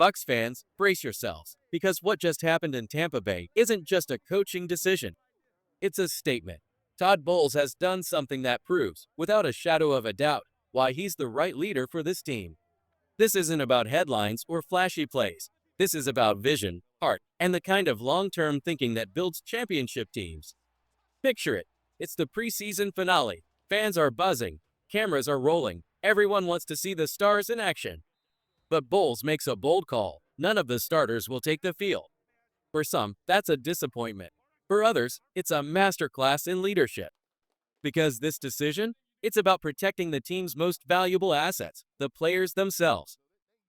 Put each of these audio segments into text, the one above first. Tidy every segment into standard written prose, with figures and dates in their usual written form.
Bucs fans, brace yourselves, because what just happened in Tampa Bay isn't just a coaching decision, it's a statement. Todd Bowles has done something that proves, without a shadow of a doubt, why he's the right leader for this team. This isn't about headlines or flashy plays. This is about vision, heart, and the kind of long-term thinking that builds championship teams. Picture it. It's the preseason finale. Fans are buzzing. Cameras are rolling. Everyone wants to see the stars in action. But Bowles makes a bold call. None of the starters will take the field. For some, that's a disappointment. For others, it's a masterclass in leadership. Because this decision, it's about protecting the team's most valuable assets, the players themselves.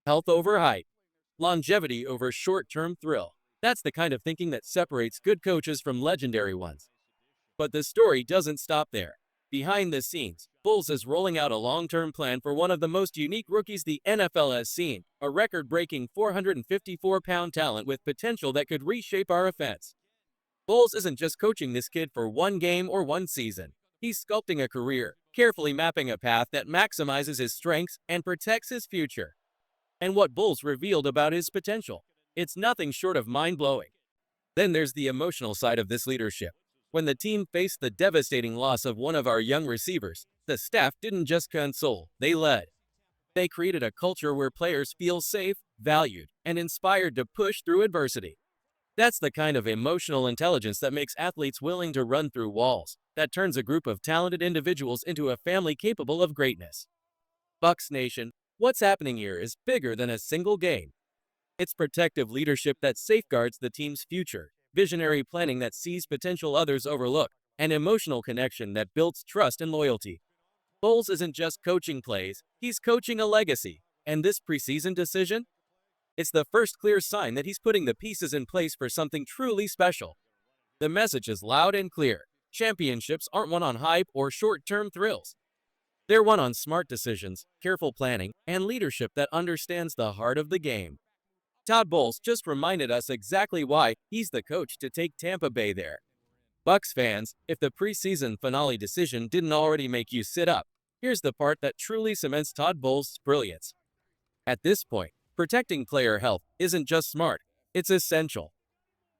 Health over hype. Longevity over short-term thrill. That's the kind of thinking that separates good coaches from legendary ones. But the story doesn't stop there. Behind the scenes, Bowles is rolling out a long-term plan for one of the most unique rookies the NFL has seen, a record-breaking 454-pound talent with potential that could reshape our offense. Bowles isn't just coaching this kid for one game or one season. He's sculpting a career, carefully mapping a path that maximizes his strengths and protects his future. And what Bowles revealed about his potential, it's nothing short of mind-blowing. Then there's the emotional side of this leadership. When the team faced the devastating loss of one of our young receivers, the staff didn't just console, they led. They created a culture where players feel safe, valued, and inspired to push through adversity. That's the kind of emotional intelligence that makes athletes willing to run through walls, that turns a group of talented individuals into a family capable of greatness. Bucs Nation, what's happening here is bigger than a single game. It's protective leadership that safeguards the team's future, visionary planning that sees potential others overlook, and emotional connection that builds trust and loyalty. Bowles isn't just coaching plays, he's coaching a legacy. And this preseason decision? It's the first clear sign that he's putting the pieces in place for something truly special. The message is loud and clear. Championships aren't won on hype or short-term thrills. They're won on smart decisions, careful planning, and leadership that understands the heart of the game. Todd Bowles just reminded us exactly why he's the coach to take Tampa Bay there. Bucs fans, if the preseason finale decision didn't already make you sit up, here's the part that truly cements Todd Bowles' brilliance. At this point, protecting player health isn't just smart, it's essential.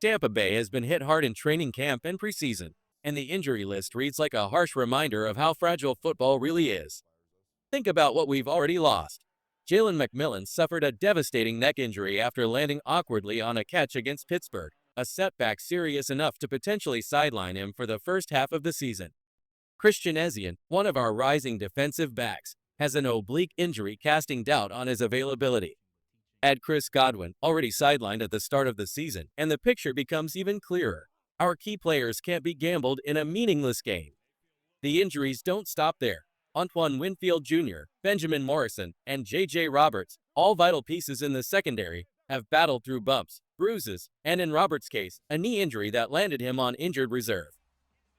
Tampa Bay has been hit hard in training camp and preseason, and the injury list reads like a harsh reminder of how fragile football really is. Think about what we've already lost. Jalen McMillan suffered a devastating neck injury after landing awkwardly on a catch against Pittsburgh, a setback serious enough to potentially sideline him for the first half of the season. Christian Ezien, one of our rising defensive backs, has an oblique injury casting doubt on his availability. Add Chris Godwin, already sidelined at the start of the season, and the picture becomes even clearer. Our key players can't be gambled in a meaningless game. The injuries don't stop there. Antoine Winfield Jr., Benjamin Morrison, and J.J. Roberts, all vital pieces in the secondary, have battled through bumps, bruises, and in Roberts' case, a knee injury that landed him on injured reserve.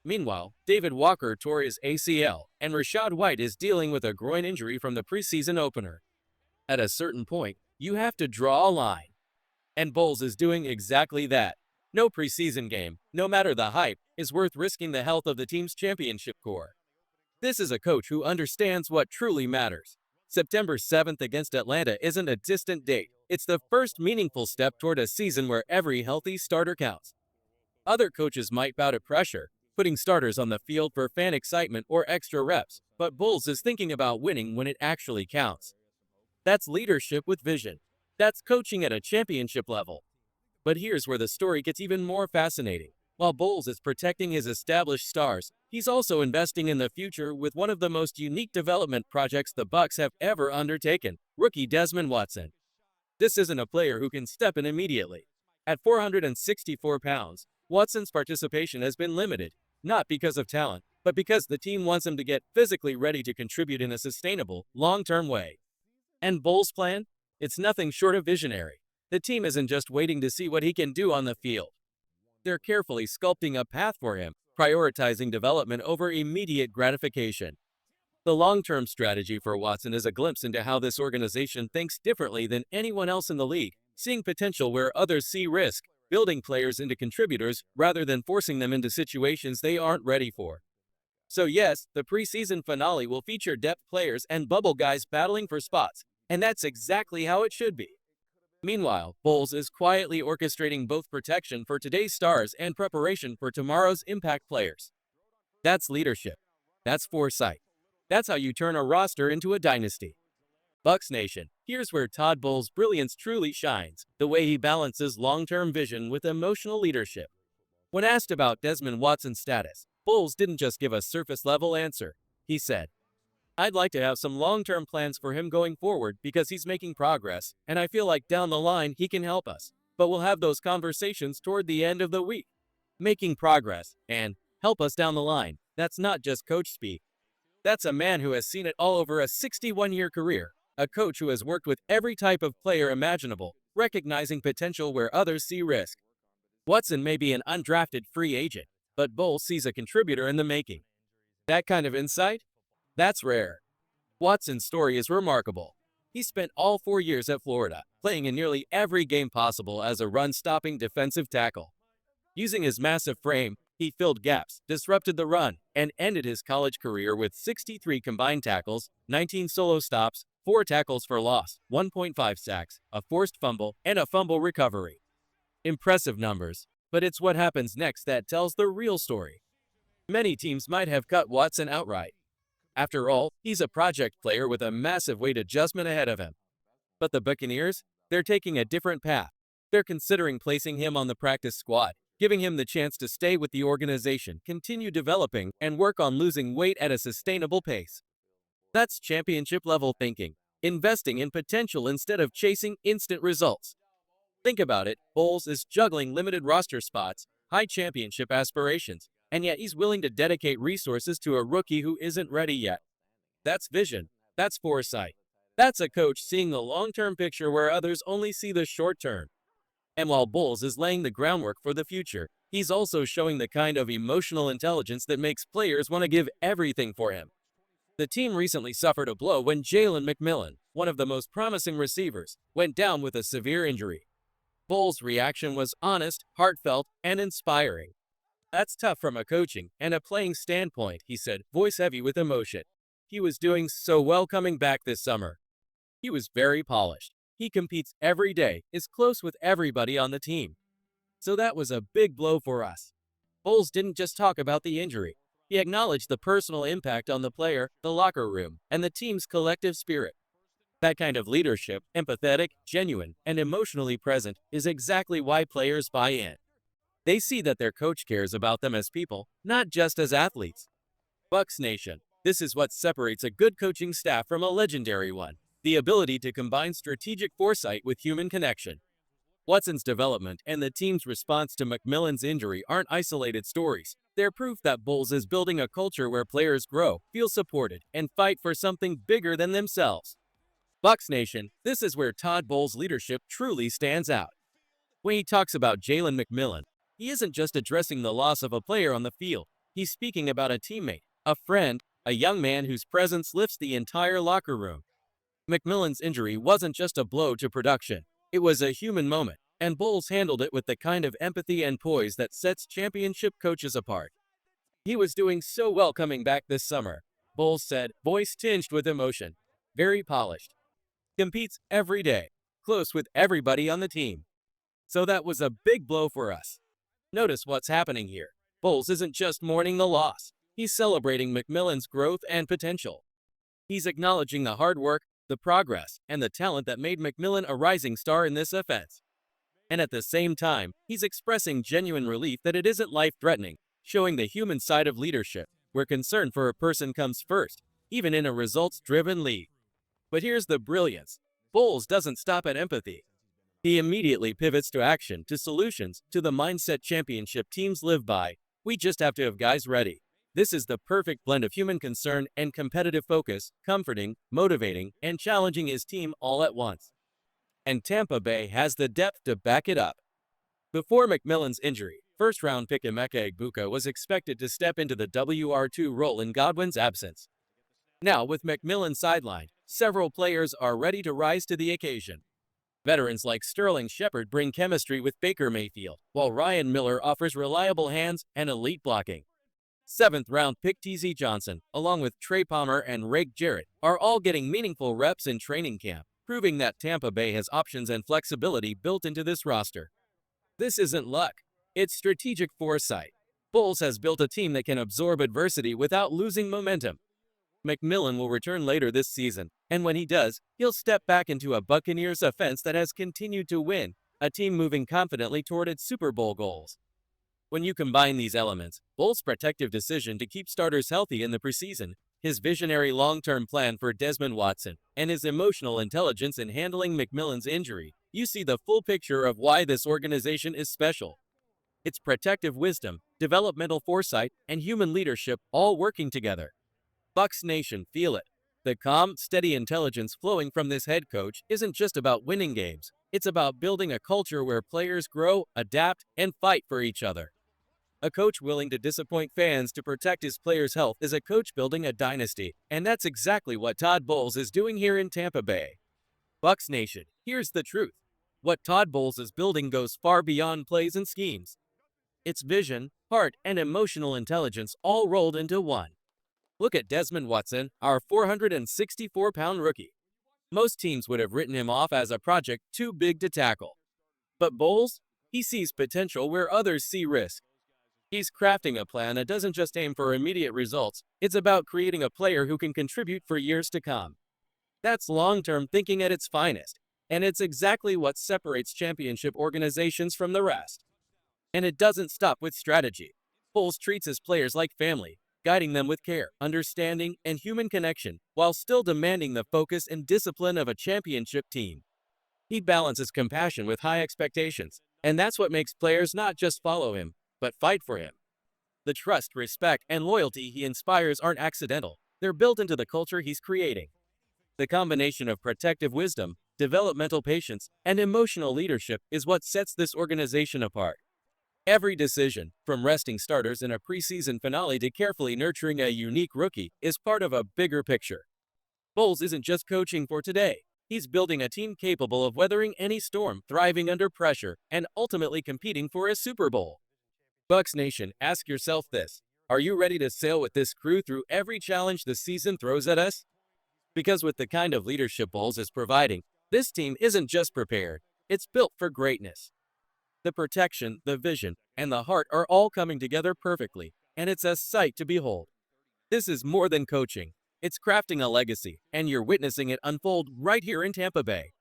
Meanwhile, David Walker tore his ACL, and Rachaad White is dealing with a groin injury from the preseason opener. At a certain point, you have to draw a line. And Bowles is doing exactly that. No preseason game, no matter the hype, is worth risking the health of the team's championship core. This is a coach who understands what truly matters. September 7th against Atlanta isn't a distant date. It's the first meaningful step toward a season where every healthy starter counts. Other coaches might bow to pressure, putting starters on the field for fan excitement or extra reps, but Bowles is thinking about winning when it actually counts. That's leadership with vision. That's coaching at a championship level. But here's where the story gets even more fascinating. While Bowles is protecting his established stars, he's also investing in the future with one of the most unique development projects the Bucs have ever undertaken, rookie Desmond Watson. This isn't a player who can step in immediately. At 464 pounds, Watson's participation has been limited, not because of talent, but because the team wants him to get physically ready to contribute in a sustainable, long-term way. And Bowles' plan? It's nothing short of visionary. The team isn't just waiting to see what he can do on the field. They're carefully sculpting a path for him, prioritizing development over immediate gratification. The long-term strategy for Watson is a glimpse into how this organization thinks differently than anyone else in the league, seeing potential where others see risk, building players into contributors rather than forcing them into situations they aren't ready for. So yes, the preseason finale will feature depth players and bubble guys battling for spots, and that's exactly how it should be. Meanwhile, Bowles is quietly orchestrating both protection for today's stars and preparation for tomorrow's impact players. That's leadership. That's foresight. That's how you turn a roster into a dynasty. Bucs Nation, here's where Todd Bowles' brilliance truly shines, the way he balances long-term vision with emotional leadership. When asked about Desmond Watson's status, Bowles didn't just give a surface-level answer. He said, "I'd like to have some long-term plans for him going forward because he's making progress, and I feel like down the line he can help us. But we'll have those conversations toward the end of the week." Making progress and help us down the line, that's not just coach speak. That's a man who has seen it all over a 61-year career, a coach who has worked with every type of player imaginable, recognizing potential where others see risk. Watson may be an undrafted free agent, but Bowles sees a contributor in the making. That kind of insight? That's rare. Watson's story is remarkable. He spent all 4 years at Florida, playing in nearly every game possible as a run-stopping defensive tackle. Using his massive frame, he filled gaps, disrupted the run, and ended his college career with 63 combined tackles, 19 solo stops, 4 tackles for loss, 1.5 sacks, a forced fumble, and a fumble recovery. Impressive numbers, but it's what happens next that tells the real story. Many teams might have cut Watson outright. After all, he's a project player with a massive weight adjustment ahead of him. But the Buccaneers, they're taking a different path. They're considering placing him on the practice squad, giving him the chance to stay with the organization, continue developing, and work on losing weight at a sustainable pace. That's championship-level thinking, investing in potential instead of chasing instant results. Think about it, Bowles is juggling limited roster spots, high championship aspirations, and yet he's willing to dedicate resources to a rookie who isn't ready yet. That's vision. That's foresight. That's a coach seeing the long-term picture where others only see the short term. And while Bowles is laying the groundwork for the future, he's also showing the kind of emotional intelligence that makes players want to give everything for him. The team recently suffered a blow when Jalen McMillan, one of the most promising receivers, went down with a severe injury. Bowles' reaction was honest, heartfelt, and inspiring. "That's tough from a coaching and a playing standpoint," he said, voice heavy with emotion. "He was doing so well coming back this summer. He was very polished. He competes every day, is close with everybody on the team. So that was a big blow for us." Bowles didn't just talk about the injury. He acknowledged the personal impact on the player, the locker room, and the team's collective spirit. That kind of leadership, empathetic, genuine, and emotionally present, is exactly why players buy in. They see that their coach cares about them as people, not just as athletes. Bucs Nation, this is what separates a good coaching staff from a legendary one: the ability to combine strategic foresight with human connection. Watson's development and the team's response to McMillan's injury aren't isolated stories. They're proof that Bowles is building a culture where players grow, feel supported, and fight for something bigger than themselves. Bucs Nation, this is where Todd Bowles' leadership truly stands out. When he talks about Jalen McMillan, he isn't just addressing the loss of a player on the field. He's speaking about a teammate, a friend, a young man whose presence lifts the entire locker room. McMillan's injury wasn't just a blow to production. It was a human moment, and Bowles handled it with the kind of empathy and poise that sets championship coaches apart. "He was doing so well coming back this summer," Bowles said, voice tinged with emotion. "Very polished. Competes every day, close with everybody on the team. So that was a big blow for us." Notice what's happening here. Bowles isn't just mourning the loss. He's celebrating McMillan's growth and potential. He's acknowledging the hard work, the progress, and the talent that made McMillan a rising star in this offense. And at the same time, he's expressing genuine relief that it isn't life-threatening, showing the human side of leadership, where concern for a person comes first, even in a results-driven league. But here's the brilliance. Bowles doesn't stop at empathy. He immediately pivots to action, to solutions, to the mindset championship teams live by. "We just have to have guys ready." This is the perfect blend of human concern and competitive focus, comforting, motivating, and challenging his team all at once. And Tampa Bay has the depth to back it up. Before McMillan's injury, first-round pick Emeka Egbuka was expected to step into the WR2 role in Godwin's absence. Now, with McMillan sidelined, several players are ready to rise to the occasion. Veterans like Sterling Shepard bring chemistry with Baker Mayfield, while Ryan Miller offers reliable hands and elite blocking. Seventh-round pick TZ Johnson, along with Trey Palmer and Rake Jarrett, are all getting meaningful reps in training camp. proving that Tampa Bay has options and flexibility built into this roster. This isn't luck, it's strategic foresight. Bowles has built a team that can absorb adversity without losing momentum. McMillan will return later this season, and when he does, he'll step back into a Buccaneers offense that has continued to win, a team moving confidently toward its Super Bowl goals. When you combine these elements, Bowles' protective decision to keep starters healthy in the preseason, his visionary long-term plan for Desmond Watson, and his emotional intelligence in handling McMillan's injury, you see the full picture of why this organization is special. It's protective wisdom, developmental foresight, and human leadership all working together. Bucs Nation, feel it. The calm, steady intelligence flowing from this head coach isn't just about winning games. It's about building a culture where players grow, adapt, and fight for each other. A coach willing to disappoint fans to protect his players' health is a coach building a dynasty, and that's exactly what Todd Bowles is doing here in Tampa Bay. Bucs Nation, here's the truth. What Todd Bowles is building goes far beyond plays and schemes. It's vision, heart, and emotional intelligence all rolled into one. Look at Desmond Watson, our 464-pound rookie. Most teams would have written him off as a project too big to tackle. But Bowles, he sees potential where others see risk. He's crafting a plan that doesn't just aim for immediate results, it's about creating a player who can contribute for years to come. That's long-term thinking at its finest, and it's exactly what separates championship organizations from the rest. And it doesn't stop with strategy. Bowles treats his players like family, guiding them with care, understanding, and human connection, while still demanding the focus and discipline of a championship team. He balances compassion with high expectations, and that's what makes players not just follow him, but fight for him. The trust, respect, and loyalty he inspires aren't accidental. They're built into the culture he's creating. The combination of protective wisdom, developmental patience, and emotional leadership is what sets this organization apart. Every decision, from resting starters in a preseason finale to carefully nurturing a unique rookie, is part of a bigger picture. Bowles isn't just coaching for today. He's building a team capable of weathering any storm, thriving under pressure, and ultimately competing for a Super Bowl. Bucs Nation, ask yourself this. Are you ready to sail with this crew through every challenge the season throws at us? Because with the kind of leadership Bowles is providing, this team isn't just prepared, it's built for greatness. The protection, the vision, and the heart are all coming together perfectly, and it's a sight to behold. This is more than coaching. It's crafting a legacy, and you're witnessing it unfold right here in Tampa Bay.